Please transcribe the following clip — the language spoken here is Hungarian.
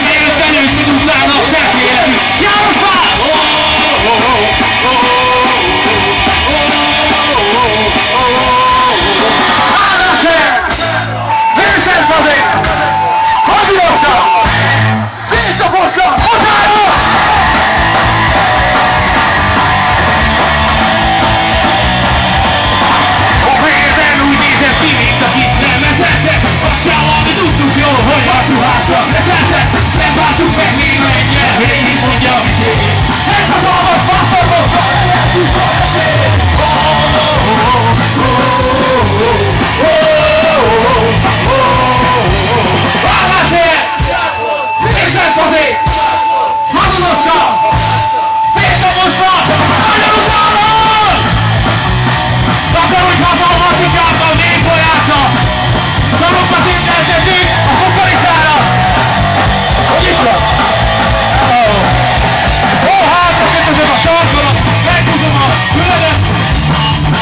Miért belőtt utnának felkérem? János már! Állásért! Vincent azért! Hagyjassa! Visszafoszla! Határa! A vérben úgy nézett ki, mint akit nem ezettek. Azt kell, ami tudtuk jól, hogy a ruházra vezettek. Nem vártuk meg még egyet.